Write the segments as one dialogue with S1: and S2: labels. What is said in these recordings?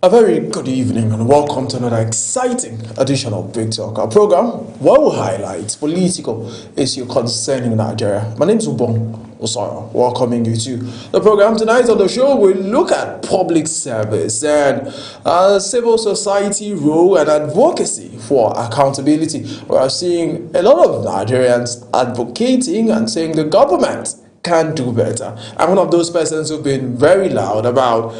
S1: A very good evening and welcome to another exciting edition of Big Talk, our program where we highlight political issues concerning Nigeria. My name is Ubong Osoro, welcoming you to the program. Tonight on the show, we look at public service and civil society role and advocacy for accountability. We are seeing a lot of Nigerians advocating and saying the government can do better. I'm one of those persons who've been very loud about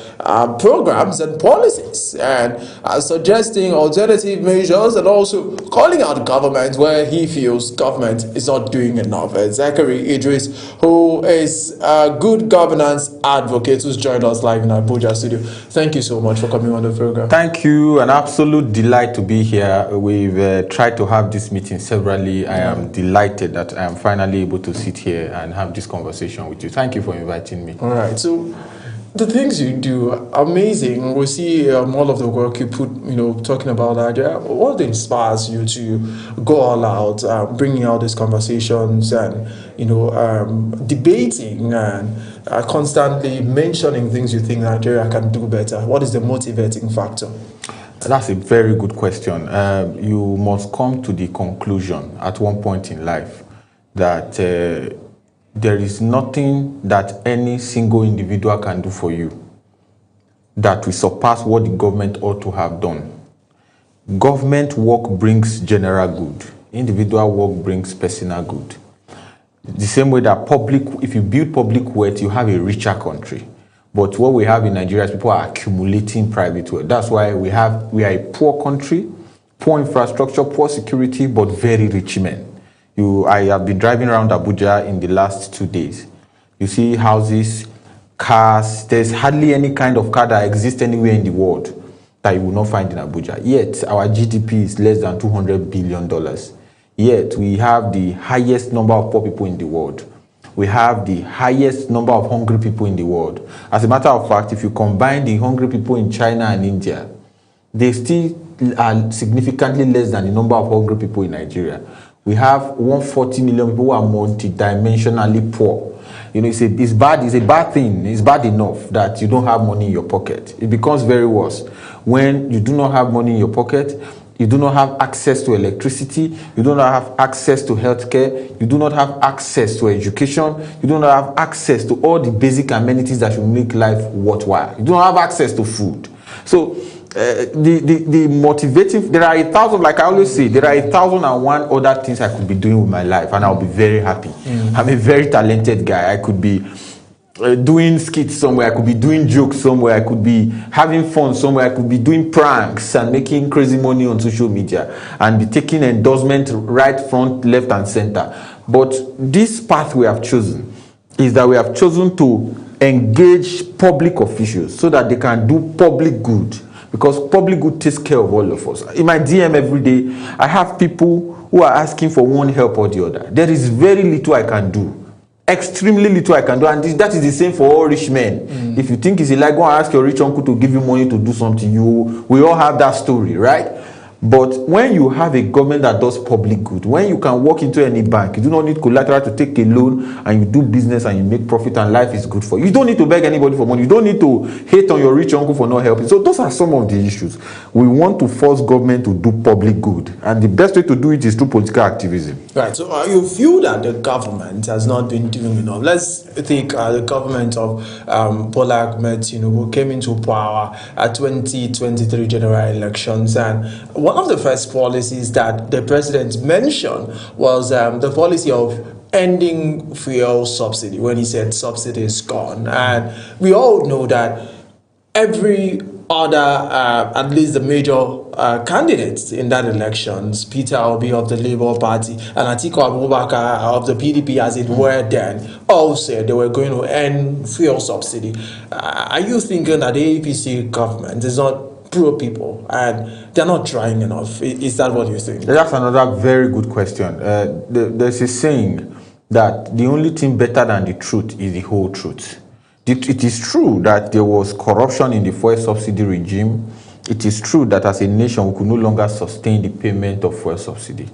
S1: programs and policies and suggesting alternative measures and also calling out government where he feels government is not doing enough. Zachary Idris, who is a good governance advocate, who's joined us live in Abuja studio. Thank you so much for coming on the program.
S2: Thank you. An absolute delight to be here. We've tried to have this meeting severally. I am delighted that I am finally able to sit here and have this conversation with you. Thank you for inviting me.
S1: All right. So the things you do, amazing. We see all of the work you put, talking about Nigeria. What inspires you to go all out, bringing out these conversations and, debating and constantly mentioning things you think Nigeria can do better? What is the motivating factor?
S2: That's a very good question. You must come to the conclusion at one point in life that there is nothing that any single individual can do for you that will surpass what the government ought to have done. Government work brings general good. Individual work brings personal good. The same way that if you build public wealth, you have a richer country. But what we have in Nigeria is people are accumulating private wealth. That's why we are a poor country, poor infrastructure, poor security, but very rich men. I have been driving around Abuja in the last 2 days. You see houses, cars. There's hardly any kind of car that exists anywhere in the world that you will not find in Abuja. Yet, our GDP is less than $200 billion. Yet, we have the highest number of poor people in the world. We have the highest number of hungry people in the world. As a matter of fact, if you combine the hungry people in China and India, they still are significantly less than the number of hungry people in Nigeria. We have 140 million people who are multidimensionally poor. It's bad. It's a bad thing. It's bad enough that you don't have money in your pocket. It becomes very worse when you do not have money in your pocket. You do not have access to electricity. You do not have access to healthcare. You do not have access to education. You do not have access to all the basic amenities that should make life worthwhile. You do not have access to food. So the motivating, there are 1,000, like I always say, there are 1,001 other things I could be doing with my life and I'll be very happy. I'm a very talented guy. I could be doing skits somewhere, I could be doing jokes somewhere, I could be having fun somewhere, I could be doing pranks and making crazy money on social media and be taking endorsement right, front, left and center. But this path we have chosen is that we have chosen to engage public officials so that they can do public good. Because public good takes care of all of us. In my DM every day, I have people who are asking for one help or the other. There is very little I can do. Extremely little I can do. And that is the same for all rich men. If you think it's like, go and ask your rich uncle to give you money to do something, we all have that story, right? But when you have a government that does public good, when you can walk into any bank, you do not need collateral to take a loan and you do business and you make profit and life is good for you. You don't need to beg anybody for money. You don't need to hate on your rich uncle for not helping. So those are some of the issues. We want to force government to do public good. And the best way to do it is through political activism.
S1: Right. So you feel that the government has not been doing enough. Let's take the government of Bola Ahmed, who came into power at 2023 general elections. And one of the first policies that the president mentioned was the policy of ending fuel subsidy, when he said subsidy is gone. And we all know that every other, at least the major candidates in that elections, Peter Obi of the Labour Party and Atiku Abubakar of the PDP, as it were then, all said they were going to end fuel subsidy. Are you thinking that the APC government is not pro-people and they're not trying enough? Is that what you think?
S2: That's another very good question. There's a saying that the only thing better than the truth is the whole truth. It is true that there was corruption in the fuel subsidy regime. It is true that as a nation we could no longer sustain the payment of fuel subsidy.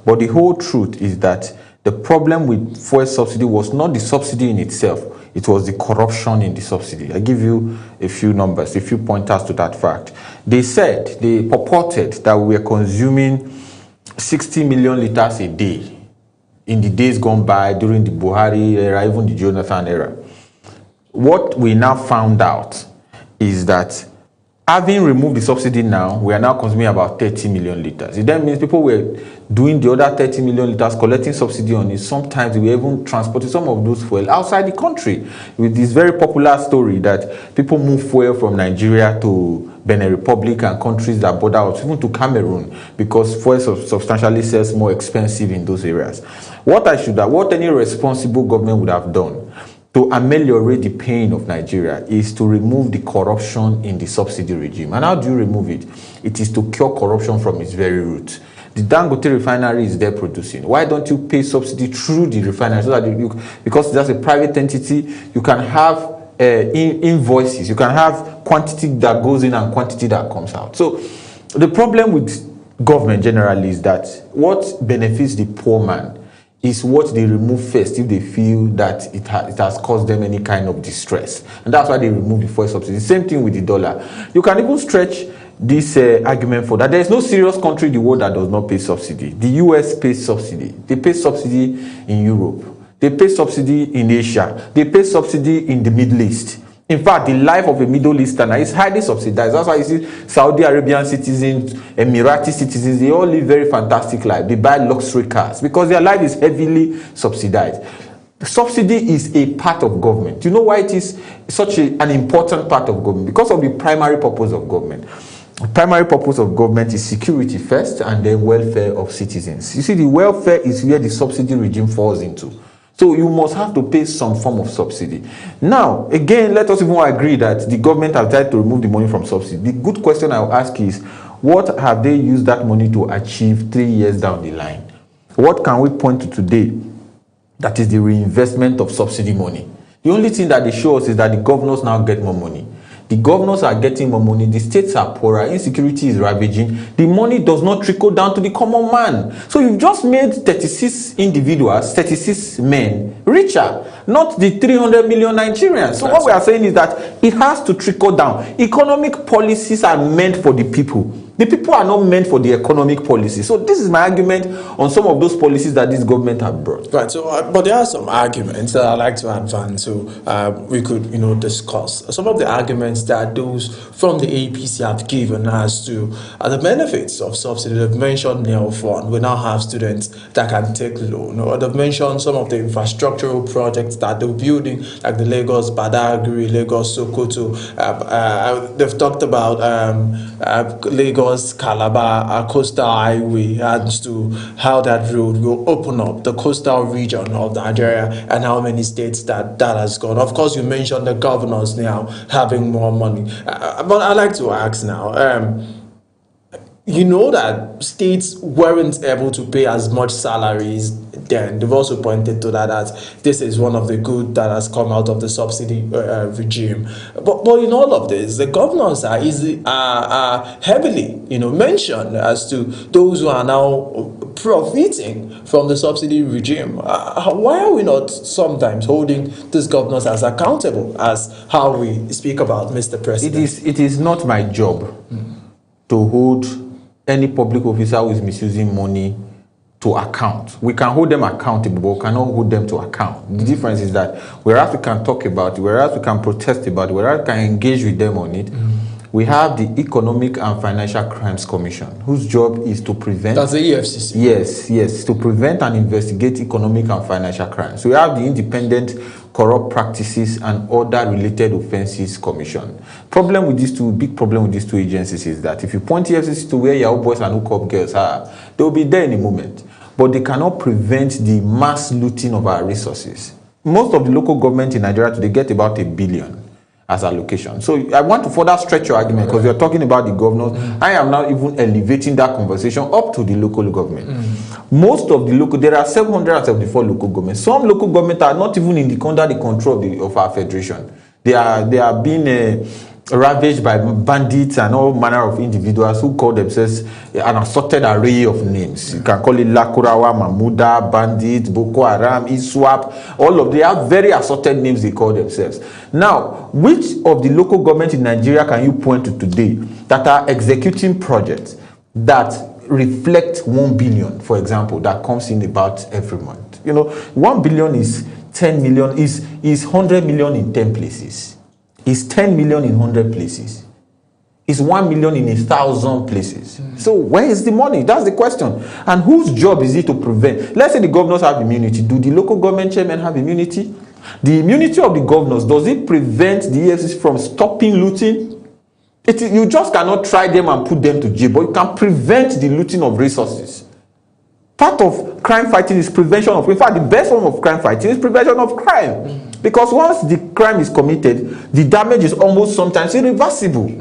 S2: But the whole truth is that The problem with fuel subsidy was not the subsidy in itself, it was the corruption in the subsidy. I give you a few numbers, a few pointers to that fact. They purported that we were consuming 60 million liters a day in the days gone by during the Buhari era, even the Jonathan era. What we now found out is that having removed the subsidy now, we are now consuming about 30 million liters. It then means people were doing the other 30 million liters, collecting subsidy on it. Sometimes we even transported some of those fuel outside the country. With this very popular story that people move fuel from Nigeria to Benin Republic and countries that border us, even to Cameroon, because fuel substantially sells more expensive in those areas. What any responsible government would have done to ameliorate the pain of Nigeria is to remove the corruption in the subsidy regime. And how do you remove it? It is to cure corruption from its very root. The Dangote refinery is there producing. Why don't you pay subsidy through the refinery so that because that's a private entity, you can have invoices, you can have quantity that goes in and quantity that comes out. So the problem with government generally is that what benefits the poor man is what they remove first if they feel that it has caused them any kind of distress. And that's why they remove the fuel subsidy. Same thing with the dollar. You can even stretch this argument for that. There is no serious country in the world that does not pay subsidy. The US pays subsidy. They pay subsidy in Europe. They pay subsidy in Asia. They pay subsidy in the Middle East. In fact, the life of a Middle Easterner is highly subsidized. That's why you see Saudi Arabian citizens, Emirati citizens, they all live very fantastic life. They buy luxury cars because their life is heavily subsidized. Subsidy is a part of government. Do you know why it is such an important part of government? Because of the primary purpose of government. The primary purpose of government is security first and then welfare of citizens. You see, the welfare is where the subsidy regime falls into. So you must have to pay some form of subsidy. Now, again, let us even agree that the government has tried to remove the money from subsidy. The good question I'll ask is, what have they used that money to achieve 3 years down the line? What can we point to today that is the reinvestment of subsidy money? The only thing that they show us is that the governors now get more money. The governors are getting more money, the states are poorer, insecurity is ravaging, the money does not trickle down to the common man. So you've just made 36 individuals, 36 men, richer, not the 300 million Nigerians. So what we are saying is that it has to trickle down. Economic policies are meant for the people. The people are not meant for the economic policy. So this is my argument on some of those policies that this government have brought.
S1: Right. So, but there are some arguments that I'd like to advance. So we could, discuss some of the arguments that those from the APC have given as to the benefits of subsidy. They've mentioned Neo Fund. We now have students that can take loan. Or they've mentioned some of the infrastructural projects that they're building, like the Lagos Badagry, Lagos Sokoto. They've talked about Lagos Calabar coastal highway, and to how that road will open up the coastal region of Nigeria and how many states that has gone. Of course, you mentioned the governors now having more money, but I'd like to ask now, you know that states weren't able to pay as much salaries then. They've also pointed to that as this is one of the good that has come out of the subsidy regime. But in all of this, the governors are heavily, mentioned as to those who are now profiting from the subsidy regime. Why are we not sometimes holding these governors as accountable as how we speak about Mr. President?
S2: It is not my job to hold any public officer who is misusing money to account. We can hold them accountable, but we cannot hold them to account. The difference is that whereas we can talk about it, whereas we can protest about it, whereas we can engage with them on it, we have the Economic and Financial Crimes Commission, whose job is to prevent...
S1: That's the EFCC.
S2: Yes, to prevent and investigate economic and financial crimes. So we have the Independent Corrupt Practices and Other Related Offences Commission. Big problem with these two agencies is that if you point EFCC to where Yahoo boys and hookup girls are, they will be there in a moment. But they cannot prevent the mass looting of our resources. Most of the local government in Nigeria today get about $1 billion as allocation. So I want to further stretch your argument because you're talking about the governors. I am now even elevating that conversation up to the local government. Most of the there are 774 local governments. Some local governments are not even under the control of our federation. They are being ravaged by bandits and all manner of individuals who call themselves an assorted array of names. You can call it Lakurawa, Mamuda, Bandit, Boko Haram, ISWAP, all of them have very assorted names they call themselves. Now, which of the local governments in Nigeria can you point to today that are executing projects that reflect 1 billion, for example, that comes in about every month? 1 billion is 10 million, is 100 million in 10 places. Is 10 million in 100 places. Is 1 million in 1,000 places. So where is the money? That's the question. And whose job is it to prevent? Let's say the governors have immunity. Do the local government chairmen have immunity? The immunity of the governors, does it prevent the EFCC from stopping looting? You just cannot try them and put them to jail, but you can prevent the looting of resources. Part of crime fighting is prevention of, in fact, the best form of crime fighting is prevention of crime. Because once the crime is committed, the damage is almost sometimes irreversible.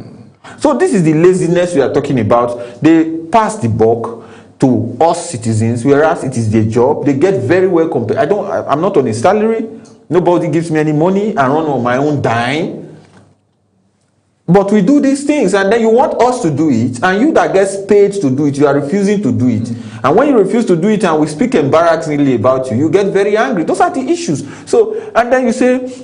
S2: So this is the laziness we are talking about. They pass the buck to us citizens, whereas it is their job. They get very well compared. I'm not on a salary. Nobody gives me any money. I run on my own dime. But we do these things, and then you want us to do it, and you that gets paid to do it, you are refusing to do it. And when you refuse to do it and we speak embarrassingly about you, you get very angry. Those are the issues. So, and then you say,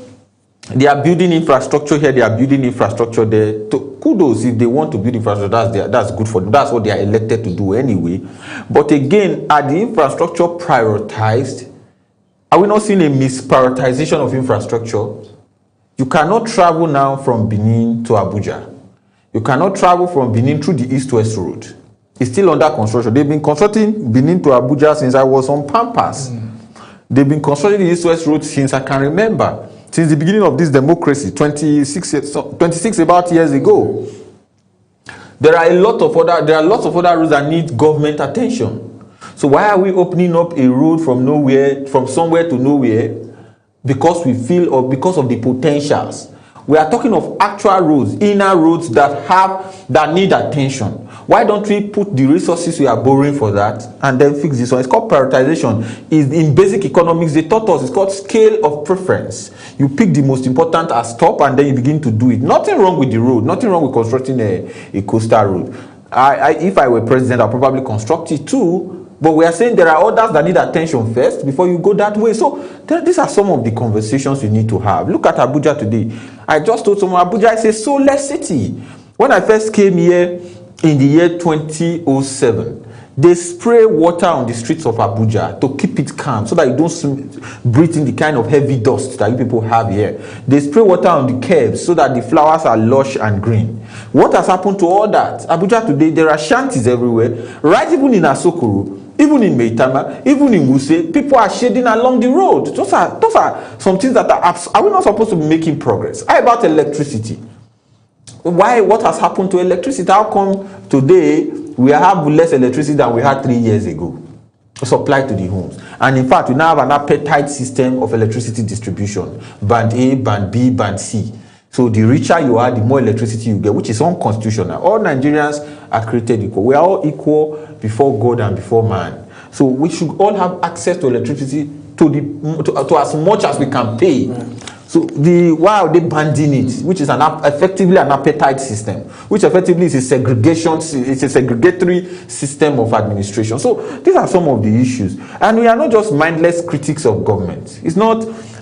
S2: they are building infrastructure here, they are building infrastructure there. Kudos, if they want to build infrastructure, that's good for them. That's what they are elected to do anyway. But again, are the infrastructure prioritized? Are we not seeing a misprioritization of infrastructure? You cannot travel now from Benin to Abuja. You cannot travel from Benin through the East-West Road. It's still under construction. They've been constructing Benin to Abuja since I was on Pampas. They've been constructing the East-West Road since I can remember. Since the beginning of this democracy, 26 about years ago. There are lots of other roads that need government attention. So why are we opening up a road from somewhere to nowhere? Because we feel, or because of the potentials. We are talking of actual roads, inner roads that need attention. Why don't we put the resources we are borrowing for that and then fix this one? It's called prioritization. In basic economics, they taught us it's called scale of preference. You pick the most important as top and then you begin to do it. Nothing wrong with the road, nothing wrong with constructing a coastal road. If I were president, I'll probably construct it too. But we are saying there are others that need attention first before you go that way. So these are some of the conversations you need to have. Look at Abuja today. I just told someone Abuja is a soulless city. When I first came here in the year 2007, they spray water on the streets of Abuja to keep it calm so that you don't breathe in the kind of heavy dust that you people have here. They spray water on the curbs so that the flowers are lush and green. What has happened to all that? Abuja today, there are shanties everywhere, right? Even in Asokoro, even in Meitama, even in Wuse, people are shading along the road. Those are some things that are we not supposed to be making progress? How about electricity? What has happened to electricity? How come today we have less electricity than we had 3 years ago supplied to the homes? And in fact, we now have an appetite system of electricity distribution. Band A, Band B, Band C. So the richer you are, the more electricity you get, which is unconstitutional. All Nigerians are created equal. We are all equal before God and before man. So we should all have access to electricity to as much as we can pay. So why are they banding it? Which is effectively an appetite system, which effectively is a segregatory system of administration. So these are some of the issues. And we are not just mindless critics of government.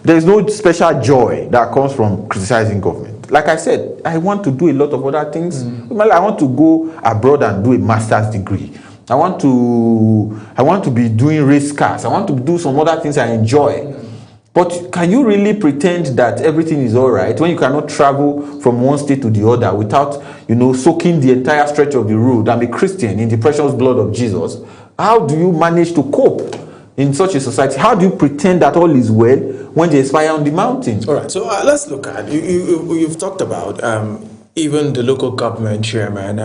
S2: There is no special joy that comes from criticizing government. Like I said, I want to do a lot of other things. I want to go abroad and do a master's degree. I want to be doing race cars. I want to do some other things I enjoy. But can you really pretend that everything is all right when you cannot travel from one state to the other without, soaking the entire stretch of the road and be Christian in the precious blood of Jesus? How do you manage to cope in such a society? How do you pretend that all is well when there's fire on the mountain?
S1: All right, so let's look at you've talked about even the local government chairman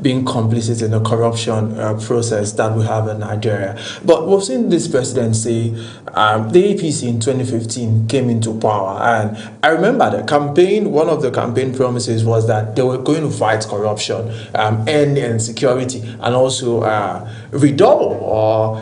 S1: being complicit in the corruption process that we have in Nigeria. But we've seen this presidency, the APC in 2015 came into power. And I remember one of the campaign promises was that they were going to fight corruption, end insecurity, and also redouble or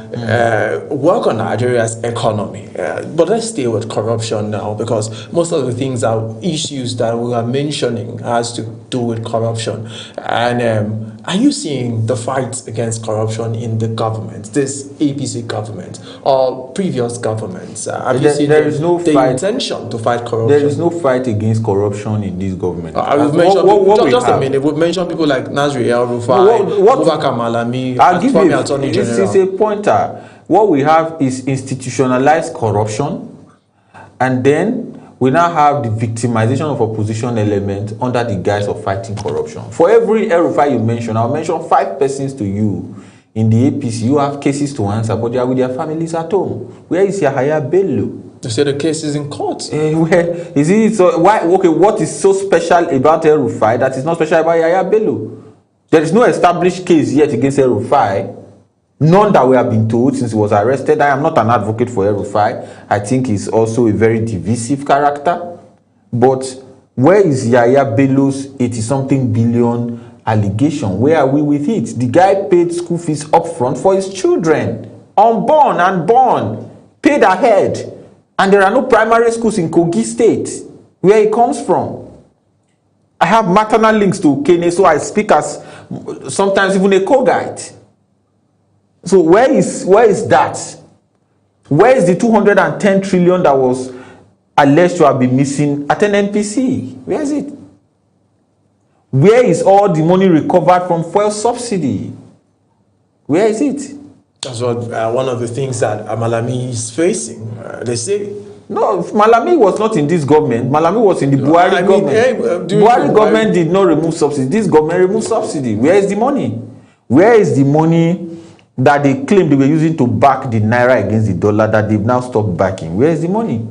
S1: work on Nigeria's economy. But let's stay with corruption now, because most of the things are issues that we are mentioning has to do with corruption. And are you seeing the fight against corruption in the government, this APC government or previous governments? Have you seen the intention to fight corruption?
S2: There is no fight against corruption in this government.
S1: We've mentioned just a minute. We've mentioned people like Nasri El-Rufai, Abubakar Malami, former Attorney General.
S2: This is a pointer. What we have is institutionalized corruption, and then we now have the victimization of opposition element under the guise of fighting corruption. For every El-Rufai you mention, I'll mention 5 persons to you in the APC. You have cases to answer, but they are with their families at home. Where is Yahaya Bello?
S1: They say the case is in court.
S2: Where is it? So why? Okay, what is so special about El-Rufai that is not special about Yahaya Bello? There is no established case yet against El-Rufai. None that we have been told since he was arrested. I am not an advocate for El-Rufai. I think he's also a very divisive character. But where is Yahaya Bello's 80-something billion allegation? Where are we with it? The guy paid school fees upfront for his children, unborn and born, paid ahead. And there are no primary schools in Kogi State, where he comes from. I have maternal links to Kenya, so I speak as sometimes even a Kogite. So where is that? Where is the 210 trillion that was alleged to have been missing at NNPC? Where is it? Where is all the money recovered from fuel subsidy? Where is it?
S1: That's what one of the things that Malami is facing. They say.
S2: No, Malami was not in this government. Malami was in the Buhari government. Buhari government did not remove subsidy. This government removed subsidy. Where is the money? Where is the money that they claimed they were using to back the naira against the dollar that they've now stopped backing? Where is the money?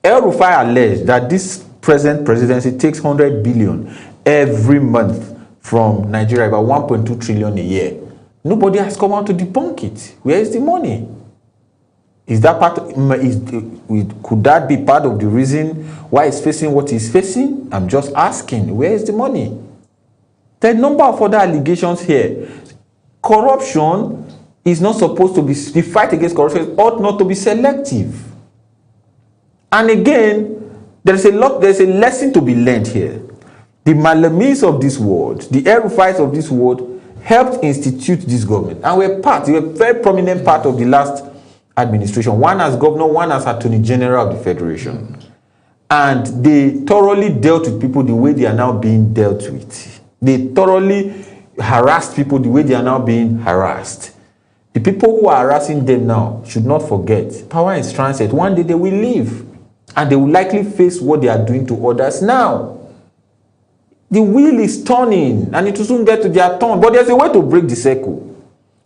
S2: El-Rufai alleged that this present presidency takes 100 billion every month from Nigeria, about 1.2 trillion a year. Nobody has come out to debunk it. Where is the money? Is that part? Could that be part of the reason why he's facing what he's facing? I'm just asking. Where is the money? There are a number of other allegations here. Corruption is not supposed to be, the fight against corruption ought not to be selective. And again, there's a lesson to be learned here. The Malamis of this world, the El-Rufais of this world, helped institute this government. And we're a very prominent part of the last administration. One as governor, one as Attorney General of the Federation. And they thoroughly dealt with people the way they are now being dealt with. They thoroughly harassed people the way they are now being harassed. The people who are harassing them now should not forget, power is transit. One day they will leave, and they will likely face what they are doing to others now. The wheel is turning, and it will soon get to their turn. But there's a way to break the circle.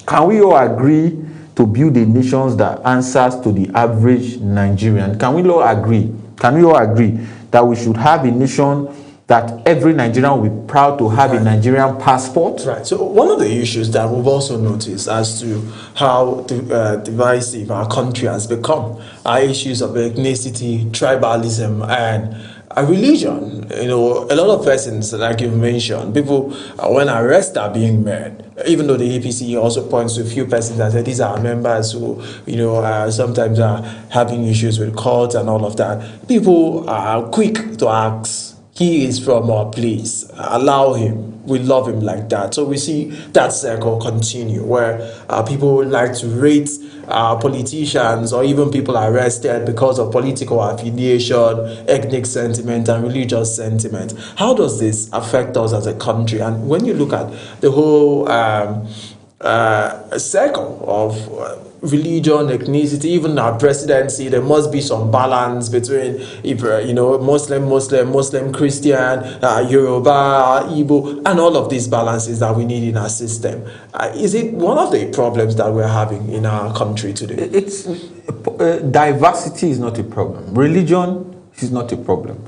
S2: Can we all agree to build a nation that answers to the average Nigerian? Can we all agree? Can we all agree that we should have a nation that every Nigerian will be proud to have a Nigerian passport?
S1: Right. So one of the issues that we've also noticed as to how divisive our country has become are issues of ethnicity, tribalism, and a religion. You know, a lot of persons, like you mentioned, people, when arrests are being made, even though the APC also points to a few persons that say these are members who, sometimes are having issues with courts and all of that, people are quick to ask, he is from our place, allow him, we love him like that. So we see that circle continue where people like to rate politicians or even people arrested because of political affiliation, ethnic sentiment, and religious sentiment. How does this affect us as a country? And when you look at the whole circle of religion, ethnicity, even our presidency, there must be some balance between, Muslim, Christian, Yoruba, Igbo, and all of these balances that we need in our system. Is it one of the problems that we're having in our country today?
S2: It's diversity is not a problem. Religion is not a problem.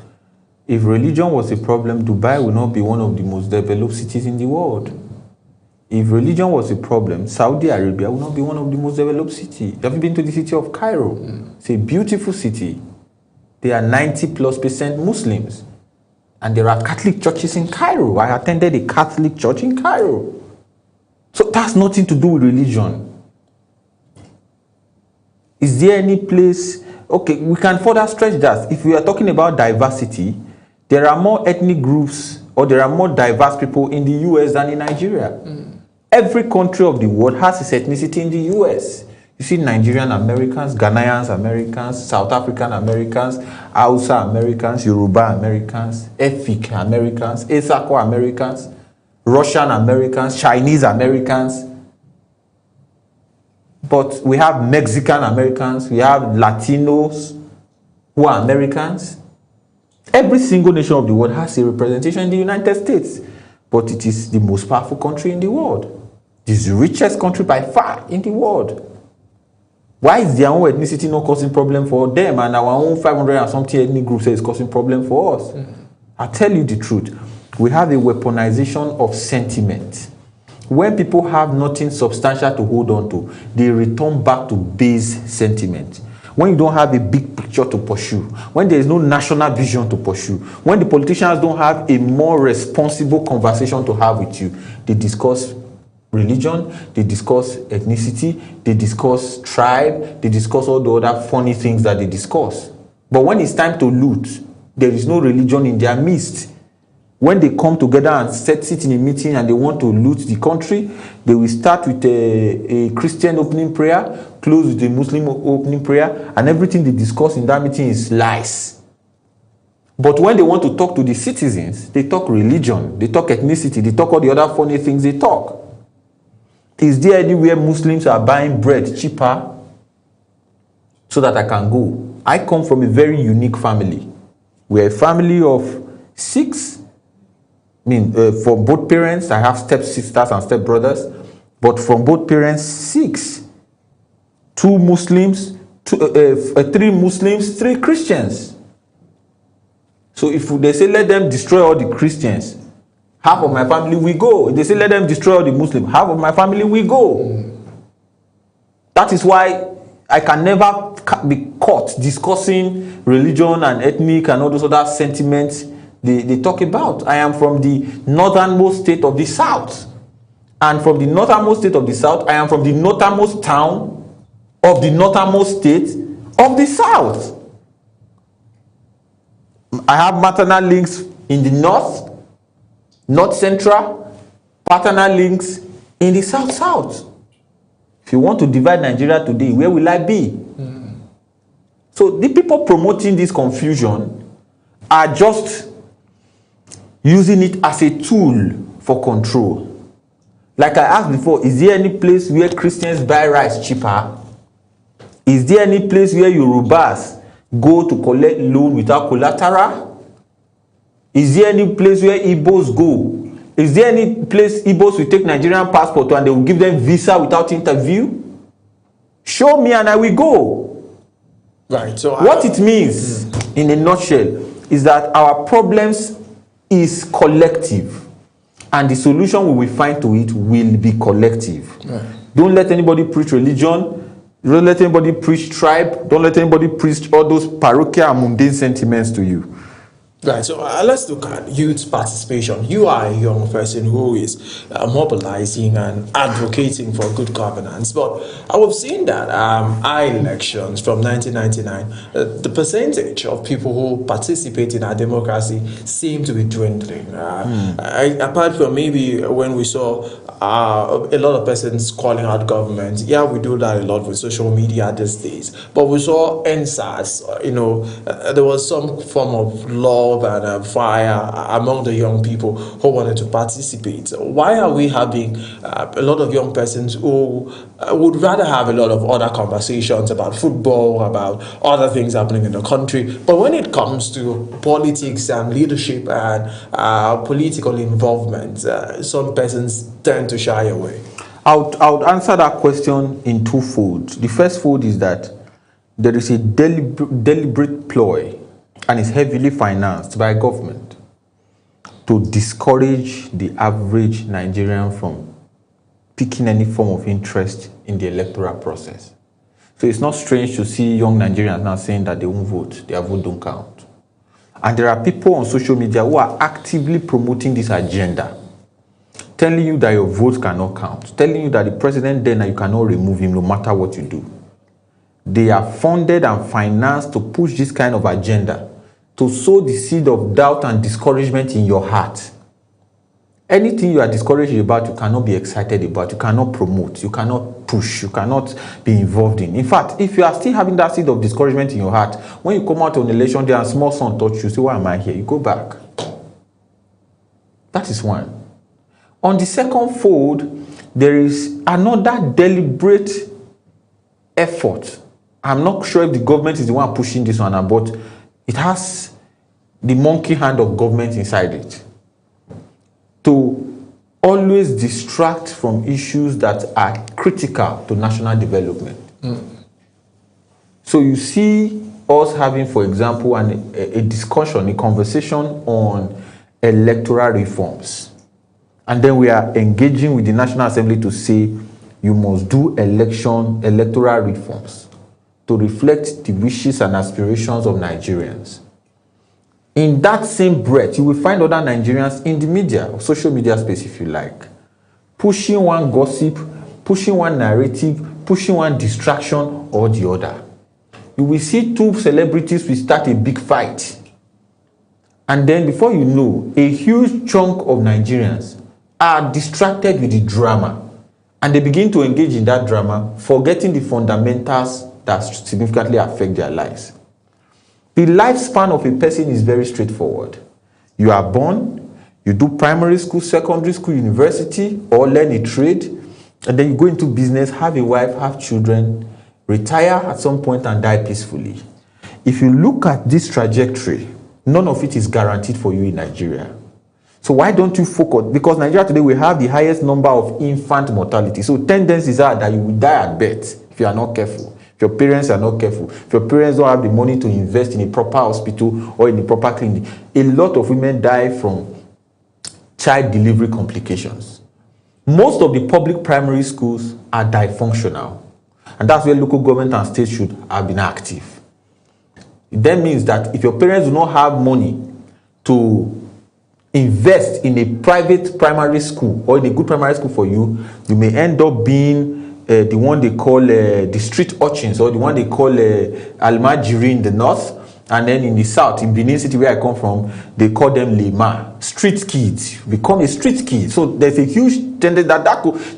S2: If religion was a problem, Dubai would not be one of the most developed cities in the world. If religion was a problem, Saudi Arabia would not be one of the most developed cities. Have you been to the city of Cairo? It's a beautiful city. There are 90+% Muslims. And there are Catholic churches in Cairo. I attended a Catholic church in Cairo. So that's nothing to do with religion. Is there any place... Okay, we can further stretch that. If we are talking about diversity, there are more ethnic groups or there are more diverse people in the US than in Nigeria. Every country of the world has its ethnicity in the US. You see Nigerian Americans, Ghanaians Americans, South African Americans, Hausa Americans, Yoruba Americans, Efik Americans, Esako Americans, Russian Americans, Chinese Americans. But we have Mexican Americans, we have Latinos who are Americans. Every single nation of the world has a representation in the United States, but it is the most powerful country in the world. It is the richest country by far in the world. Why is their own ethnicity not causing problem for them, and our own 500 and something ethnic groups is causing problem for us? I tell you the truth. We have a weaponization of sentiment. When people have nothing substantial to hold on to, they return back to base sentiment. When you don't have a big picture to pursue, when there is no national vision to pursue, when the politicians don't have a more responsible conversation to have with you, they discuss religion, they discuss ethnicity, they discuss tribe, they discuss all the other funny things that they discuss. But when it's time to loot, there is no religion in their midst. When they come together and sit in a meeting and they want to loot the country, they will start with a Christian opening prayer, close with a Muslim opening prayer, and everything they discuss in that meeting is lies. But when they want to talk to the citizens, they talk religion, they talk ethnicity, they talk all the other funny things they talk. Is there anywhere Muslims are buying bread cheaper so that I can go? I come from a very unique family. We're a family of 6. For both parents, I have step-sisters and step-brothers, but from both parents, 6. 2 Muslims, 3 Muslims, 3 Christians. So if they say, let them destroy all the Christians, half of my family will go. If they say, let them destroy all the Muslims, half of my family will go. That is why I can never be caught discussing religion and ethnic and all those other sentiments they talk about. I am from the northernmost state of the South. And from the northernmost state of the South, I am from the northernmost town of the northernmost state of the South. I have maternal links in the north, north central, paternal links in the south. If you want to divide Nigeria today, where will I be? So the people promoting this confusion are just using it as a tool for control. Like I asked before, is there any place where Christians buy rice cheaper? Is there any place where Yorubas go to collect loan without collateral? Is there any place where Igbos go? Is there any place Igbos will take Nigerian passport and they will give them visa without interview? Show me and I will go.
S1: Right. So
S2: what it means, in a nutshell, is that our problems is collective, and the solution we will find to it will be collective. Right. Don't let anybody preach religion. Don't let anybody preach tribe. Don't let anybody preach all those parochial and mundane sentiments to you.
S1: Right, so let's look at youth participation. You are a young person who is mobilizing and advocating for good governance, but I have seen that elections from 1999, the percentage of people who participate in our democracy seem to be dwindling. Apart from maybe when we saw a lot of persons calling out government, yeah, we do that a lot with social media these days, but we saw NSAS, there was some form of law and fire among the young people who wanted to participate. Why are we having a lot of young persons who would rather have a lot of other conversations about football, about other things happening in the country, but when it comes to politics and leadership and political involvement, some persons tend to shy away?
S2: I would answer that question in twofold. The first fold is that there is a deliberate ploy, and is heavily financed by government, to discourage the average Nigerian from picking any form of interest in the electoral process. So it's not strange to see young Nigerians now saying that they won't vote, their vote don't count. And there are people on social media who are actively promoting this agenda, telling you that your vote cannot count, telling you that the president then you cannot remove him no matter what you do. They are funded and financed to push this kind of agenda, to sow the seed of doubt and discouragement in your heart, Anything you are discouraged about, you cannot be excited about, you cannot promote, you cannot push, you cannot be involved in. In fact, if you are still having that seed of discouragement in your heart, when you come out on election day and small son touch you, say, why am I here? You go back. That is one. On the second fold, there is another deliberate effort. I'm not sure if the government is the one pushing this one, but it has the monkey hand of government inside it to always distract from issues that are critical to national development. So you see us having, for example, a discussion, a conversation on electoral reforms. And then we are engaging with the National Assembly to say you must do electoral reforms to reflect the wishes and aspirations of Nigerians. In that same breath, you will find other Nigerians in the media, or social media space if you like, pushing one gossip, pushing one narrative, pushing one distraction or the other. You will see two celebrities will start a big fight. And then before you know, a huge chunk of Nigerians are distracted with the drama. And they begin to engage in that drama, forgetting the fundamentals that significantly affect their lives. The lifespan of a person is very straightforward. You are born, you do primary school, secondary school, university, or learn a trade, and then you go into business, have a wife, have children, retire at some point and die peacefully. If you look at this trajectory, none of it is guaranteed for you in Nigeria. So why don't you focus? Because Nigeria today, we have the highest number of infant mortality. So tendencies are that you will die at birth if you are not careful. If your parents are not careful, if your parents don't have the money to invest in a proper hospital or in a proper clinic, a lot of women die from child delivery complications. Most of the public primary schools are dysfunctional. And that's where local government and states should have been active. It then means that if your parents do not have money to invest in a private primary school or in a good primary school for you, you may end up being the one they call the street urchins, or the one they call Almajiri in the north, and then in the south, in Benin City where I come from, they call them Lema, street kids. Become a street kid. So there's a huge tendency that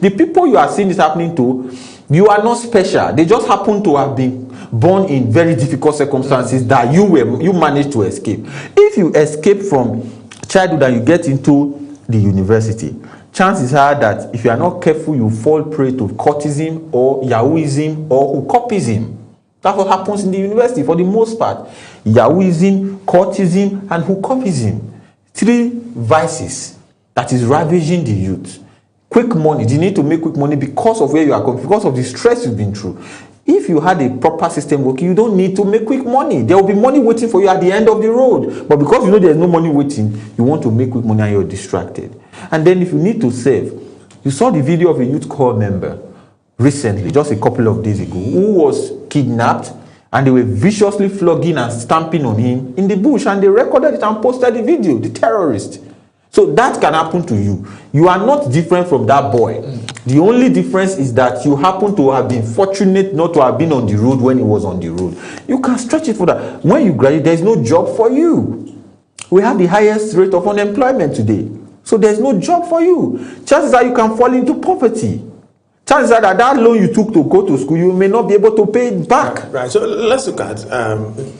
S2: the people you are seeing this happening to, you are not special. They just happen to have been born in very difficult circumstances that you managed to escape. If you escape from childhood and you get into the university, chances are that if you are not careful, you fall prey to courtism or yahooism or hookupism. That's what happens in the university for the most part. Yahooism, courtism, and hookupism. Three vices that is ravaging the youth. Quick money. You need to make quick money because of where you are coming, because of the stress you've been through. If you had a proper system working, you don't need to make quick money. There will be money waiting for you at the end of the road. But because you know there's no money waiting, you want to make quick money and you're distracted. And then if you need to save, you saw the video of a youth corps member recently, just a couple of days ago, who was kidnapped and they were viciously flogging and stamping on him in the bush, and they recorded it and posted the video, the terrorist. So that can happen to you. You are not different from that boy. The only difference is that you happen to have been fortunate not to have been on the road when he was on the road. You can stretch it for that. When you graduate, there is no job for you. We have the highest rate of unemployment today. So there is no job for you. Chances are you can fall into poverty. Chances are that loan you took to go to school, you may not be able to pay it back.
S1: Right. So let's look at,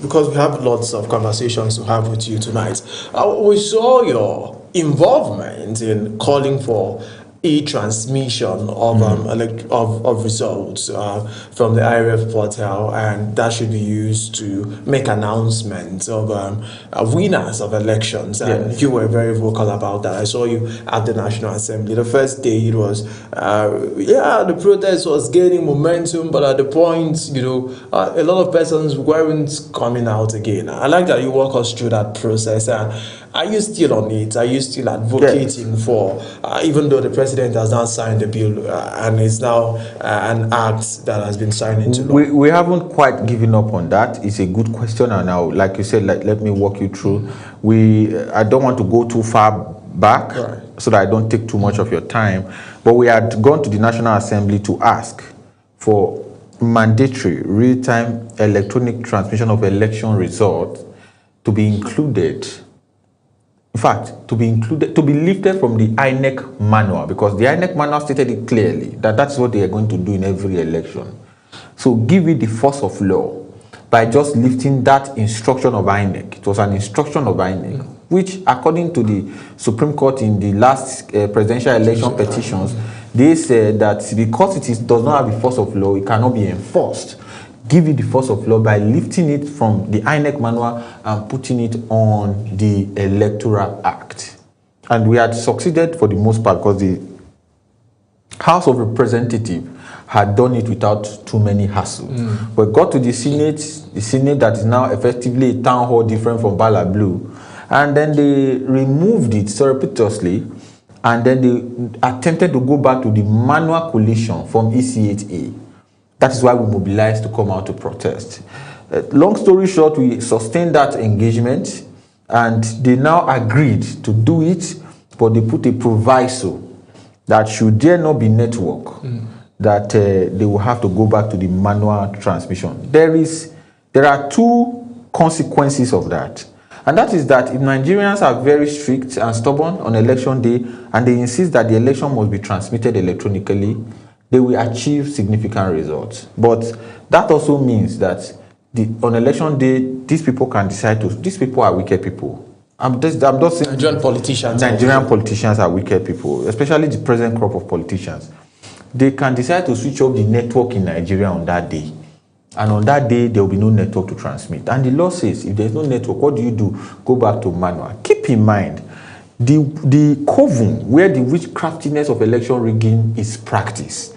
S1: because we have lots of conversations to have with you tonight. We saw your involvement in calling for e-transmission of results from the IRF portal, and that should be used to make announcements of winners of elections. And yes, you were very vocal about that. I saw you at the National Assembly. The first day it was, the protest was gaining momentum, but at the point, a lot of persons weren't coming out again. I like that you walk us through that process. And are you still on it? Are you still advocating for, even though the president has not signed the bill and it's now an act that has been signed into law?
S2: We haven't quite given up on that. It's a good question, and now, like you said, let me walk you through. I don't want to go too far back, right, so that I don't take too much of your time. But we had gone to the National Assembly to ask for mandatory real-time electronic transmission of election results to be included. In fact, to be included, to be lifted from the INEC manual, because the INEC manual stated it clearly that that's what they are going to do in every election. So give it the force of law by just lifting that instruction of INEC. It was an instruction of INEC, which, according to the Supreme Court in the last presidential election petitions, they said that because does not have the force of law, it cannot be enforced. Give it the force of law by lifting it from the INEC manual and putting it on the Electoral Act. And we had succeeded for the most part because the House of Representatives had done it without too many hassles. But got to the Senate that is now effectively a town hall different from Bala Blue, and then they removed it surreptitiously, and then they attempted to go back to the manual coalition from EC8A. That is why we mobilized to come out to protest. Long story short, we sustained that engagement, and they now agreed to do it, but they put a proviso that should there not be network, that they will have to go back to the manual transmission. There are two consequences of that. And that is that if Nigerians are very strict and stubborn on election day, and they insist that the election must be transmitted electronically, they will achieve significant results. But that also means that on election day, these people can decide these people are wicked people. I'm just saying
S1: Nigerian
S2: politicians are wicked people, especially the present crop of politicians. They can decide to switch off the network in Nigeria on that day. And on that day, there will be no network to transmit. And the law says, if there's no network, what do? Go back to manual. Keep in mind, the coven where the witchcraftiness of election rigging is practiced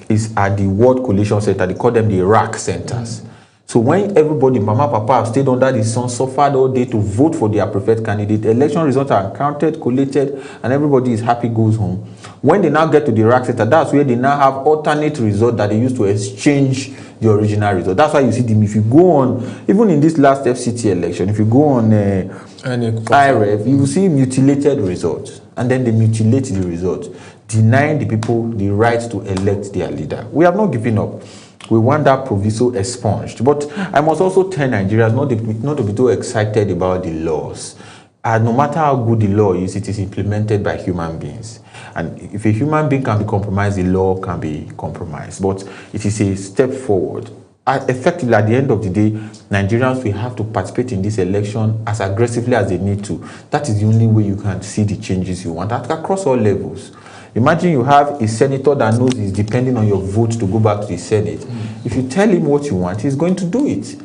S2: is at the World Coalition Center. They call them the RAC centers. So when everybody, mama, papa, have stayed under the sun, suffered all day to vote for their preferred candidate, election results are counted, collated, and everybody is happy, goes home. When they now get to the RAC center, that's where they now have alternate results that they use to exchange the original result. That's why you see them. If you go on, even in this last FCT election, if you go on IREF, you will see mutilated results. And then they mutilate the results, denying the people the right to elect their leader. We have not given up. We want that proviso expunged. But I must also tell Nigerians not to be too excited about the laws. No matter how good the law is, it is implemented by human beings. And if a human being can be compromised, the law can be compromised. But it is a step forward. Effectively, at the end of the day, Nigerians will have to participate in this election as aggressively as they need to. That is the only way you can see the changes you want across all levels. Imagine you have a senator that knows he's depending on your vote to go back to the Senate. If you tell him what you want, he's going to do it.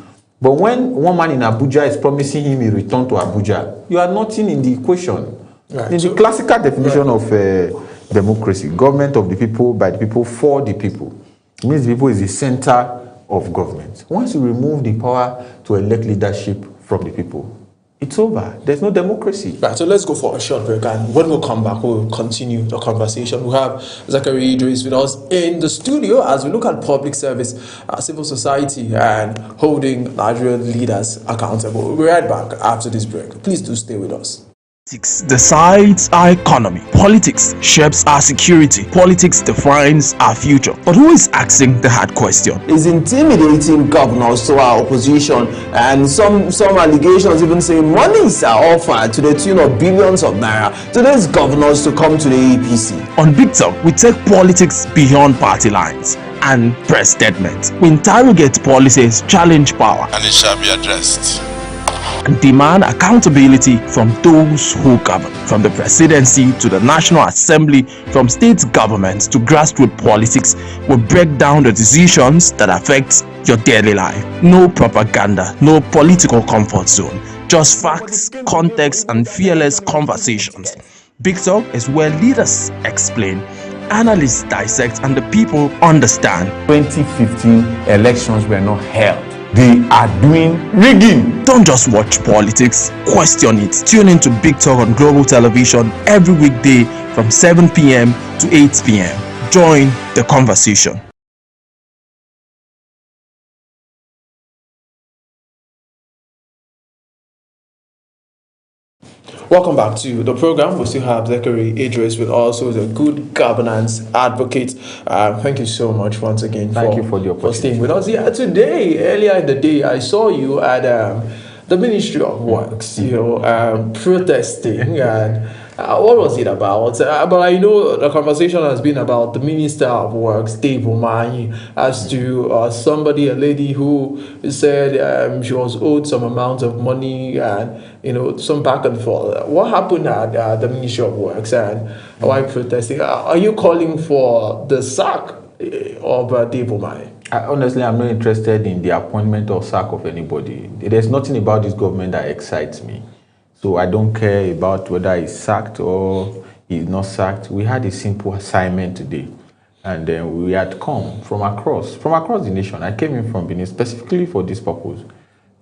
S2: But when one man in Abuja is promising him a return to Abuja, you are nothing in the equation. Right. In the classical definition of democracy, government of the people, by the people, for the people. It means the people is the center of government. Once you remove the power to elect leadership from the people, it's over. There's no democracy.
S1: Right, so let's go for a short break, and when we'll come back, we'll continue the conversation. We'll have Zachary Idris with us in the studio as we look at public service, civil society, and holding Nigerian leaders accountable. We'll be right back after this break. Please do stay with us.
S3: Politics decides our economy. Politics shapes our security. Politics defines our future. But who is asking the hard question?
S1: Is intimidating governors to our opposition, and some allegations even saying monies are offered to the tune of billions of naira to these governors to come to the APC.
S3: On Big Talk, we take politics beyond party lines and press statements. We interrogate policies, challenge power,
S4: and it shall be addressed,
S3: and demand accountability from those who govern, from the presidency to the National Assembly, from state governments to grassroots politics. We break down the decisions that affect your daily life. No propaganda, no political comfort zone, just facts, context, and fearless conversations. Big Talk is where leaders explain, analysts dissect, and the people understand.
S2: 2015 elections were not held. They are doing rigging.
S3: Don't just watch politics, question it. Tune in to Big Talk on Global Television every weekday from 7 p.m. to 8 p.m. Join the conversation.
S1: Welcome back to the program. We still have Zachary Idris with us, who is a good governance advocate. Thank you so much once again
S2: for the opportunity.
S1: Staying with us. Yeah, earlier in the day, I saw you at the Ministry of Works, protesting, and what was it about? But I know the conversation has been about the Minister of Works, Dave Umahi, as to a lady who said she was owed some amount of money and, some back and forth. What happened at the Ministry of Works, and why protesting? Are you calling for the sack of Dave Umahi?
S2: Honestly, I'm not interested in the appointment or sack of anybody. There's nothing about this government that excites me. So I don't care about whether he's sacked or he's not sacked. We had a simple assignment today. And then we had come from across the nation. I came in from Benin specifically for this purpose,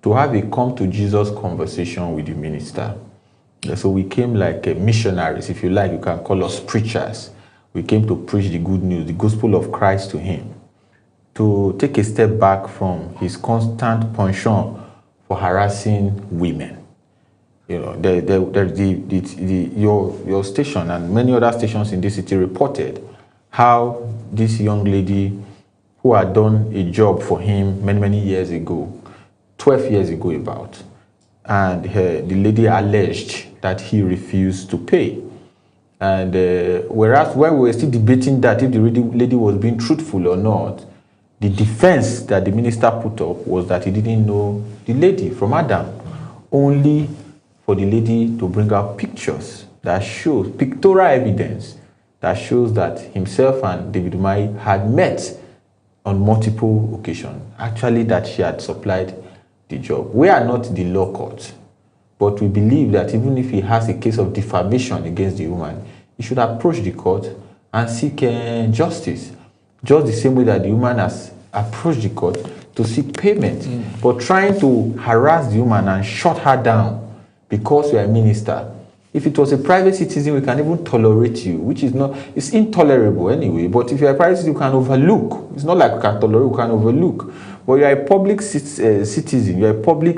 S2: to have a come to Jesus conversation with the minister. So we came like missionaries, if you like, you can call us preachers. We came to preach the good news, the gospel of Christ to him, to take a step back from his constant penchant for harassing women. Your station and many other stations in this city reported how this young lady who had done a job for him many years ago, 12 years ago about, and the lady alleged that he refused to pay. And whereas when we were still debating that if the lady was being truthful or not, the defense that the minister put up was that he didn't know the lady from Adam, only for the lady to bring out pictures that shows, pictorial evidence that shows that himself and David Umahi had met on multiple occasions. Actually, that she had supplied the job. We are not the law court, but we believe that even if he has a case of defamation against the woman, he should approach the court and seek justice, just the same way that the woman has approached the court to seek payment. But trying to harass the woman and shut her down because you are a minister. If it was a private citizen, we can even tolerate you, which is not, it's intolerable anyway. But if you're a private citizen, you can overlook. It's not like we can tolerate, we can overlook. But you're a public citizen, you're a public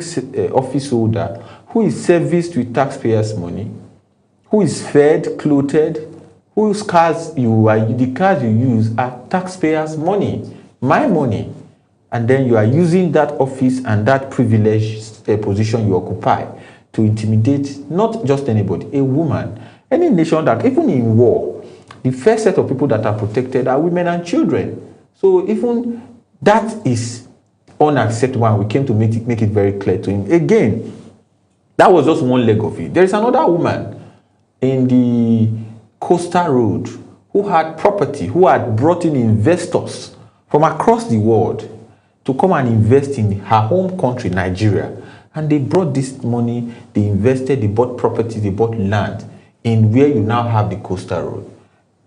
S2: office holder who is serviced with taxpayers' money, who is fed, clothed, whose cars the cars you use are taxpayers' money, my money. And then you are using that office and that privileged position you occupy to intimidate not just anybody, a woman. Any nation that, even in war, the first set of people that are protected are women and children. So even that is unacceptable, and we came to make it very clear to him. Again, that was just one leg of it. There is another woman in the Coastal Road who had property, who had brought in investors from across the world to come and invest in her home country, Nigeria. And they brought this money, they invested, they bought property, they bought land in where you now have the Coastal Road.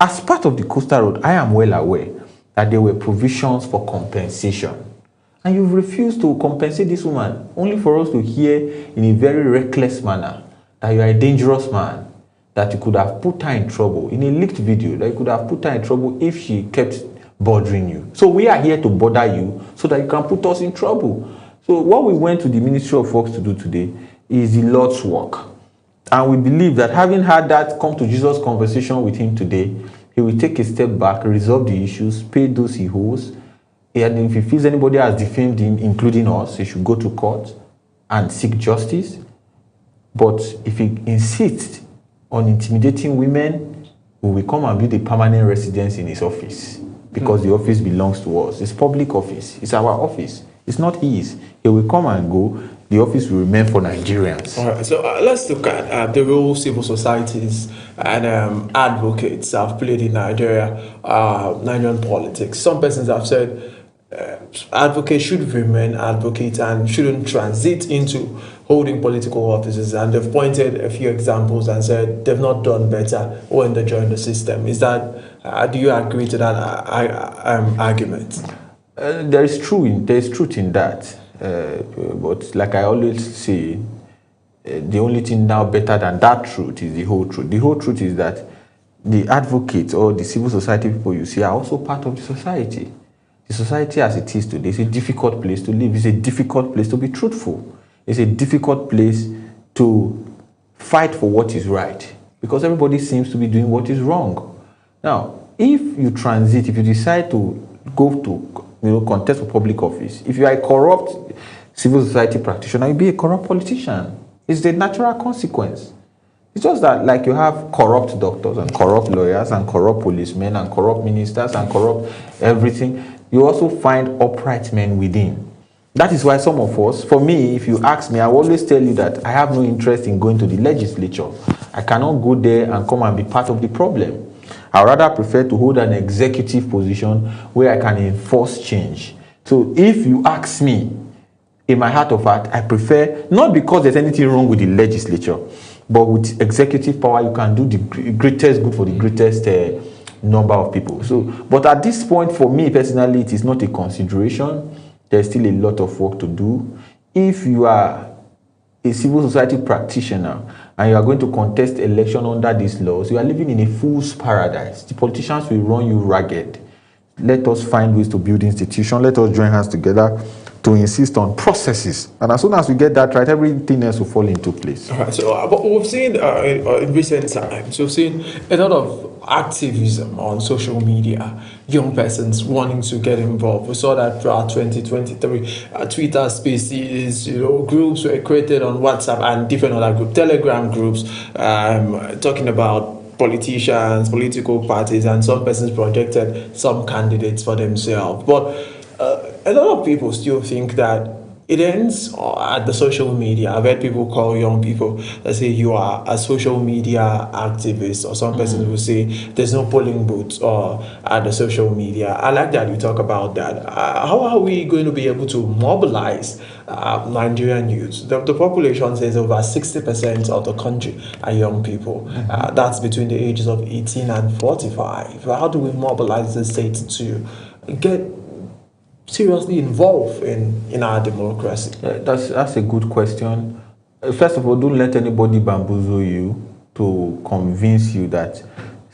S2: As part of the Coastal Road, I am well aware that there were provisions for compensation. And you've refused to compensate this woman, only for us to hear in a very reckless manner that you are a dangerous man, that you could have put her in trouble, in a leaked video, that you could have put her in trouble if she kept bothering you. So we are here to bother you so that you can put us in trouble. So what we went to the Ministry of Works to do today is the Lord's work. And we believe that having had that come to Jesus conversation with him today, he will take a step back, resolve the issues, pay those he owes. And if he feels anybody has defamed him, including us, he should go to court and seek justice. But if he insists on intimidating women, we will come and build a permanent residence in his office, because the office belongs to us. It's public office. It's our office. It's not his. He will come and go. The office will remain for Nigerians.
S1: All right, so let's look at the role civil societies and advocates have played in Nigeria, Nigerian politics. Some persons have said advocates should remain advocates and shouldn't transit into holding political offices. And they've pointed a few examples and said they've not done better when they joined the system. Is that, do you agree to that argument?
S2: There is truth in that. But like I always say, the only thing now better than that truth is the whole truth. The whole truth is that the advocates or the civil society people you see are also part of the society. The society as it is today is a difficult place to live. It's a difficult place to be truthful. It's a difficult place to fight for what is right, because everybody seems to be doing what is wrong. Now, if you transit, if you decide to go to contest for public office, if you are a corrupt civil society practitioner, you'll be a corrupt politician. It's the natural consequence. It's just that, like, you have corrupt doctors and corrupt lawyers and corrupt policemen and corrupt ministers and corrupt everything. You also find upright men within. That is why some of us, for me, if you ask me, I will always tell you that I have no interest in going to the legislature. I cannot go there and come and be part of the problem. I rather prefer to hold an executive position where I can enforce change. So if you ask me, in my heart of heart, I prefer, not because there's anything wrong with the legislature, but with executive power, you can do the greatest good for the greatest number of people. So, but at this point, for me personally, it is not a consideration. There's still a lot of work to do. If you are a civil society practitioner and you are going to contest election under these laws, you are living in a fool's paradise. The politicians will run you ragged. Let us find ways to build institutions. Let us join hands together to insist on processes. And as soon as we get that right, everything else will fall into place.
S1: All right, so but we've seen in recent times, we've seen a lot of activism on social media, young persons wanting to get involved. We saw that throughout 2023, Twitter Spaces, groups were created on WhatsApp and different other groups, Telegram groups, talking about politicians, political parties, and some persons projected some candidates for themselves. But a lot of people still think that it ends at the social media. I've heard people call young people that say you are a social media activist, or some persons will say there's no polling booths at the social media. I like that you talk about that. How are we going to be able to mobilize Nigerian youth? The population says over 60% of the country are young people. That's between the ages of 18 and 45. How do we mobilize the state to get seriously involved in our democracy?
S2: That's a good question. First of all, don't let anybody bamboozle you to convince you that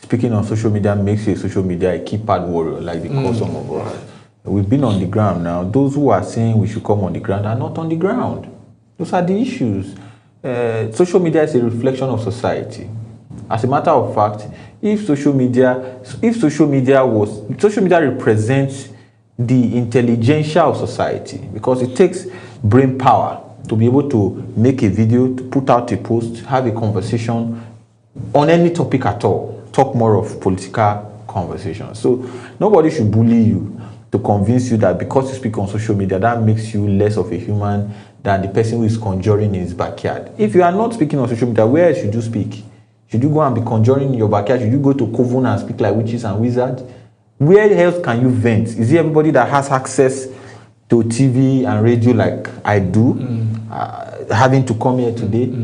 S2: speaking on social media makes you a social media a keypad warrior, like they call some of us. We've been on the ground now. Those who are saying we should come on the ground are not on the ground. Those are the issues. Social media is a reflection of society. As a matter of fact, if social media represents the intelligentsia of society, because it takes brain power to be able to make a video, to put out a post, have a conversation on any topic at all, talk more of political conversation. So nobody should bully you to convince you that because you speak on social media, that makes you less of a human than the person who is conjuring in his backyard. If you are not speaking on social media, where should you speak? Should you go and be conjuring in your backyard? Should you go to coven and speak like witches and wizards? Where else can you vent? Is it everybody that has access to TV and radio like I do, having to come here today?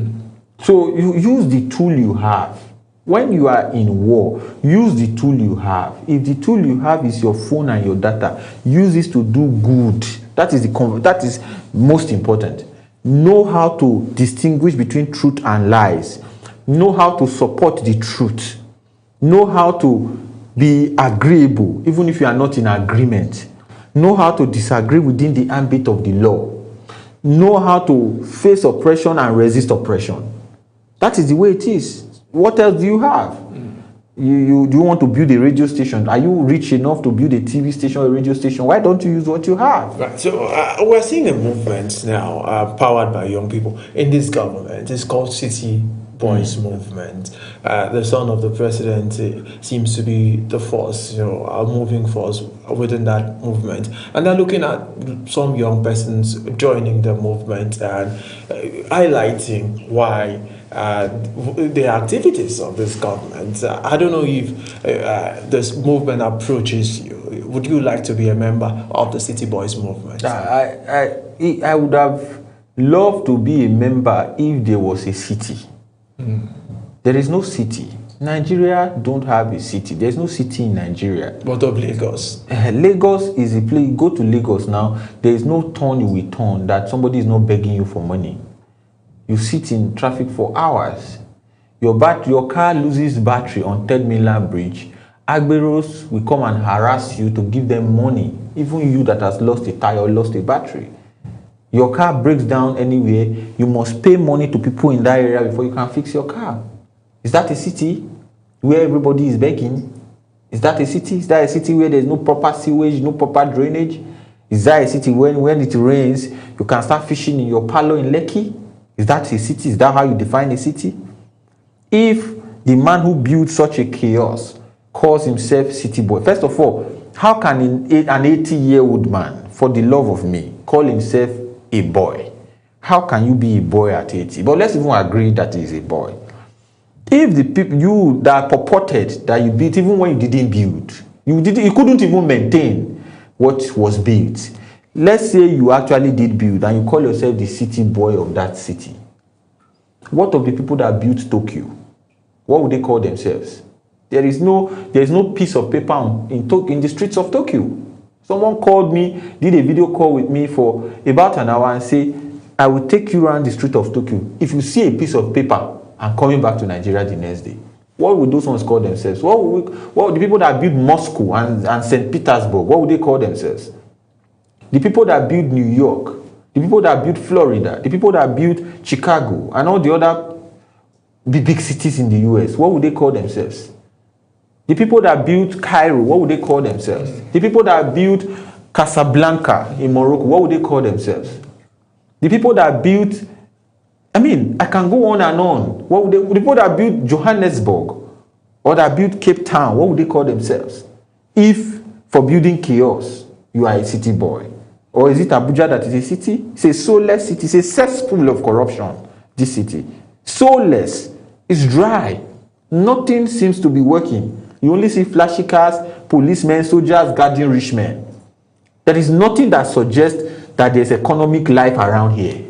S2: So you use the tool you have. When you are in war, use the tool you have. If the tool you have is your phone and your data, use this to do good. That is most important. Know how to distinguish between truth and lies. Know how to support the truth. Know how to be agreeable, even if you are not in agreement. Know how to disagree within the ambit of the law. Know how to face oppression and resist oppression. That is the way it is. What else do you have? Do you want to build a radio station? Are you rich enough to build a TV station or a radio station? Why don't you use what you have?
S1: Right. So we're seeing a movement now powered by young people in this government. It's called City Boys Movement. The son of the president seems to be the force, a moving force within that movement. And they're looking at some young persons joining the movement and highlighting why the activities of this government. I don't know if this movement approaches you. Would you like to be a member of the City Boys Movement?
S2: I would have loved to be a member if there was a city. There is no city. Nigeria don't have a city. There's no city in Nigeria.
S1: What of Lagos?
S2: Lagos is a place. Go to Lagos now. There is no turn you will turn that somebody is not begging you for money. You sit in traffic for hours. Your car loses battery on Third Mainland Bridge. Agberos will come and harass you to give them money. Even you that has lost a tire or lost a battery. Your car breaks down anywhere, you must pay money to people in that area before you can fix your car. Is that a city where everybody is begging? Is that a city? Is that a city where there's no proper sewage, no proper drainage? Is that a city when it rains, you can start fishing in your parlor in Lekki? Is that a city? Is that how you define a city? If the man who built such a chaos calls himself city boy, first of all, how can an 80-year-old man, for the love of me, call himself a boy? How can you be a boy at 80? But let's even agree that he is a boy. If the people you that purported that you built, even when you didn't build, you couldn't even maintain what was built. Let's say you actually did build and you call yourself the city boy of that city. What of the people that built Tokyo? What would they call themselves? There is no piece of paper in the streets of Tokyo. Someone called me, did a video call with me for about an hour and say, I will take you around the street of Tokyo. If you see a piece of paper, I'm coming back to Nigeria the next day. What would those ones call themselves? What would the people that built Moscow and St. Petersburg, what would they call themselves? The people that built New York, the people that built Florida, the people that built Chicago, and all the other big cities in the US, what would they call themselves? The people that built Cairo, what would they call themselves? The people that built Casablanca in Morocco, what would they call themselves? The people that built, I can go on and on. The people that built Johannesburg or that built Cape Town, what would they call themselves? If for building chaos, you are a city boy. Or is it Abuja that is a city? It's a soulless city. It's a cesspool of corruption, this city. Soulless. It's dry. Nothing seems to be working. You only see flashy cars, policemen, soldiers guarding rich men. There is nothing that suggests that there's economic life around here.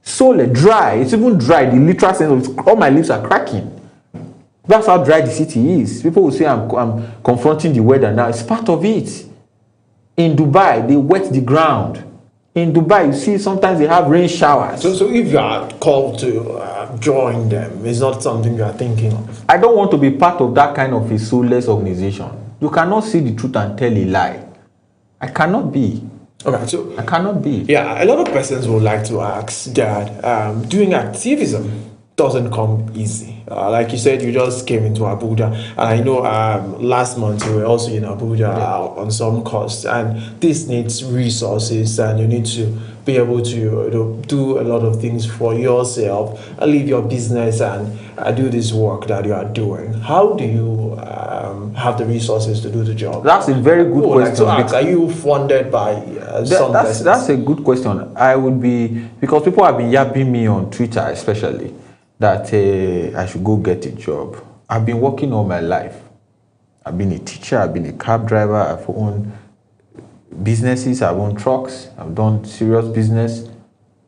S2: Soulless, dry. It's even dry. The literal sense of it, all my lips are cracking. That's how dry the city is. People will say I'm confronting the weather now. It's part of it. In Dubai, they wet the ground. In Dubai, you see sometimes they have rain showers.
S1: So if you are called to join them, it's not something you are thinking of?
S2: I don't want to be part of that kind of a soulless organization. You cannot see the truth and tell a lie. I cannot be.
S1: Okay, so
S2: I cannot be.
S1: Yeah, a lot of persons would like to ask that doing activism doesn't come easy. Like you said, you just came into Abuja, and I know last month you were also in Abuja on some cost, and this needs resources, and you need to be able to do a lot of things for yourself, leave your business and do this work that you are doing. How do you have the resources to do the job?
S2: That's a very good question.
S1: Like to ask, are you funded by some persons?
S2: That's a good question. I would be, because people have been yapping me on Twitter especially, that I should go get a job. I've been working all my life. I've been a teacher, I've been a cab driver, I've owned businesses, I've owned trucks, I've done serious business.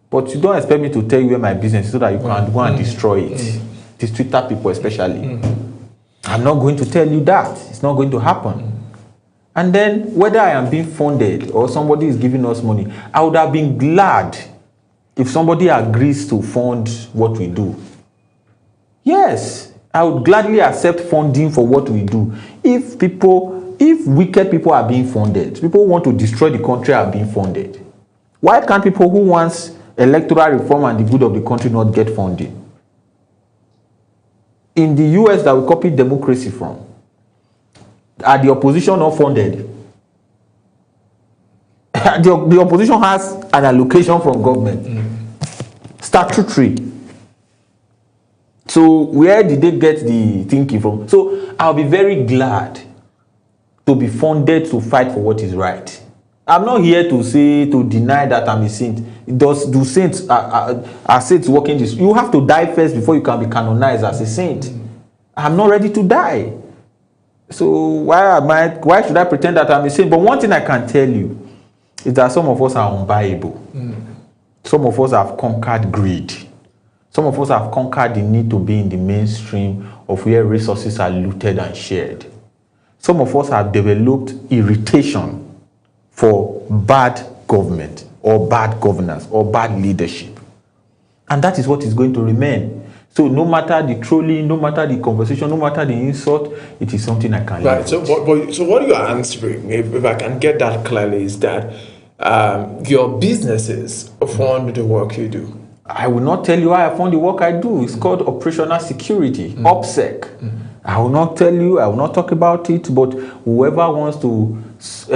S2: But you don't expect me to tell you where my business is so that you can go and destroy it. These Twitter people especially. I'm not going to tell you that. It's not going to happen. And then whether I am being funded or somebody is giving us money, I would have been glad if somebody agrees to fund what we do. Yes, I would gladly accept funding for what we do. If wicked people are being funded, people who want to destroy the country are being funded, why can't people who want electoral reform and the good of the country not get funding? In the US that we copied democracy from, are the opposition not funded? The opposition has an allocation from government. Statutory. So where did they get the thinking from? So I'll be very glad to be funded to fight for what is right. I'm not here to deny that I'm a saint. Do saints are saints working this? You have to die first before you can be canonized as a saint. I'm not ready to die. So why should I pretend that I'm a saint? But one thing I can tell you is that some of us are unbuyable. Some of us have conquered greed. Some of us have conquered the need to be in the mainstream of where resources are looted and shared. Some of us have developed irritation for bad government or bad governance or bad leadership. And that is what is going to remain. So no matter the trolling, no matter the conversation, no matter the insult, it is something I can live with.
S1: So what you are answering, if I can get that clearly, is that your businesses fund the work you do.
S2: I will not tell you how I fund the work I do. It's called operational security, OPSEC. I will not tell you, I will not talk about it, but whoever wants to,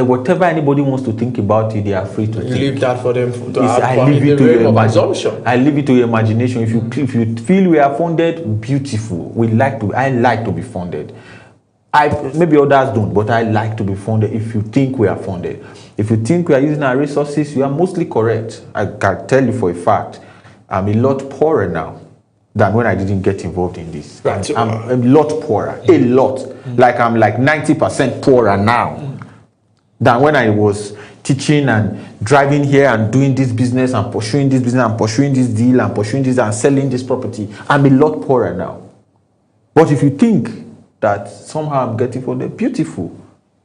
S2: whatever anybody wants to think about it, they are free to think.
S1: Leave that for them to
S2: I leave it to your
S1: assumption.
S2: I leave it to your imagination. If you feel we are funded, beautiful. I like to be funded. Maybe others don't, but I like to be funded if you think we are funded. If you think we are using our resources, you are mostly correct. I can tell you for a fact, I'm a lot poorer now than when I didn't get involved in this.
S1: Right.
S2: I'm a lot poorer, a lot. Like I'm like 90% poorer now than when I was teaching and driving here and doing this business and pursuing this business and pursuing this deal and pursuing this and selling this property. I'm a lot poorer now. But if you think that somehow I'm getting funded, beautiful.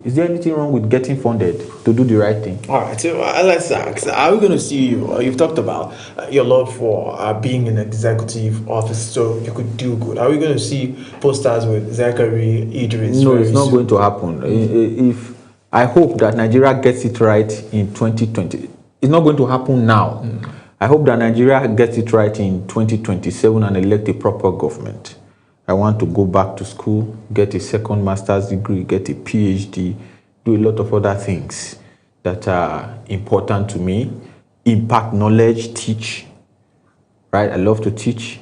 S2: Is there anything wrong with getting funded to do the right thing?
S1: All right, so let's ask, are we going to see you, you've talked about your love for being an executive officer so you could do good. Are we going to see posters with Zachary Idris?
S2: No, it's not going to happen. If I hope that Nigeria gets it right in 2020. It's not going to happen now. I hope that Nigeria gets it right in 2027 and elect a proper government. I want to go back to school, get a second master's degree, get a PhD, do a lot of other things that are important to me. Impact knowledge, teach, right? I love to teach.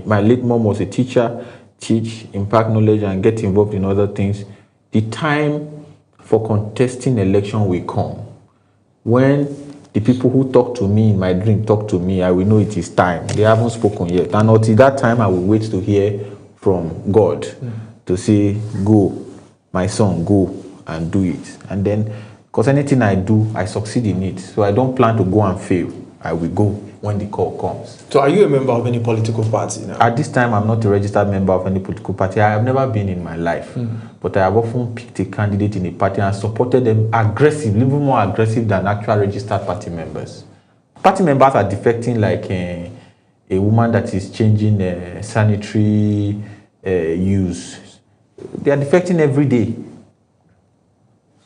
S2: My late mom was a teacher, teach, impact knowledge, and get involved in other things. The time for contesting election will come. When the people who talk to me in my dream talk to me, I will know it is time. They haven't spoken yet. And until that time, I will wait to hear from God to say, go, my son, go and do it. And then, because anything I do, I succeed in it. So I don't plan to go and fail. I will go when the call comes.
S1: So are you a member of any political party now?
S2: At this time, I'm not a registered member of any political party. I have never been in my life. But I have often picked a candidate in a party and supported them aggressively, even more aggressive than actual registered party members. Party members are defecting like a woman that is changing sanitary use. They are defecting every day.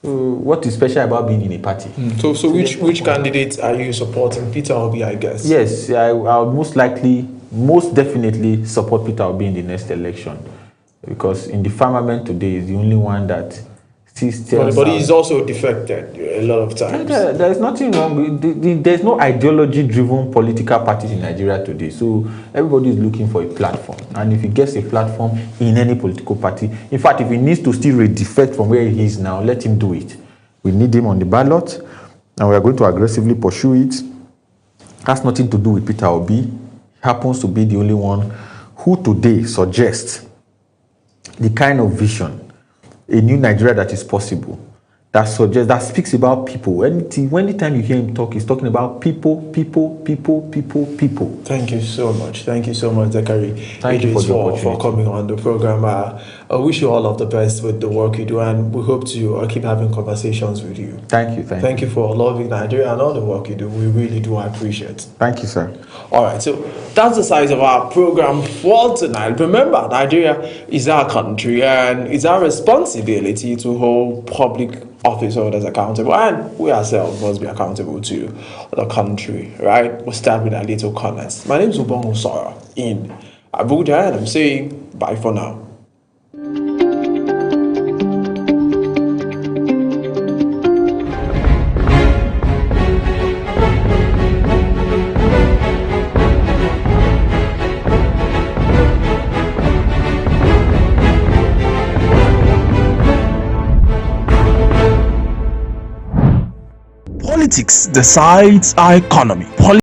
S2: So what is special about being in a party?
S1: So which candidate are you supporting? Peter Obi, I guess.
S2: Yes, I would most definitely support Peter Obi in the next election. Because in the firmament today is the only one that still
S1: but he's also defected a lot of times.
S2: There is nothing wrong. There's no ideology-driven political parties in Nigeria today. So everybody is looking for a platform. And if he gets a platform in any political party, in fact, if he needs to still defect from where he is now, let him do it. We need him on the ballot, and we are going to aggressively pursue it. Has nothing to do with Peter Obi. He happens to be the only one who today suggests the kind of vision, a new Nigeria that is possible, that speaks about people. Anytime you hear him talk, he's talking about people.
S1: Thank you so much. Thank you so much, Zachary.
S2: Thank you
S1: for coming on the program. I wish you all of the best with the work you do, and we hope to keep having conversations with you.
S2: Thank you.
S1: Thank you for loving Nigeria and all the work you do. We really do appreciate it.
S2: Thank you, sir.
S1: All right, so that's the size of our program for tonight. Remember, Nigeria is our country, and it's our responsibility to hold public office holders accountable, and we ourselves must be accountable to the country, right? We'll start with a little comments. My name is Ubong Osoro in Abuja, and I'm saying bye for now.
S3: Politics decides our economy.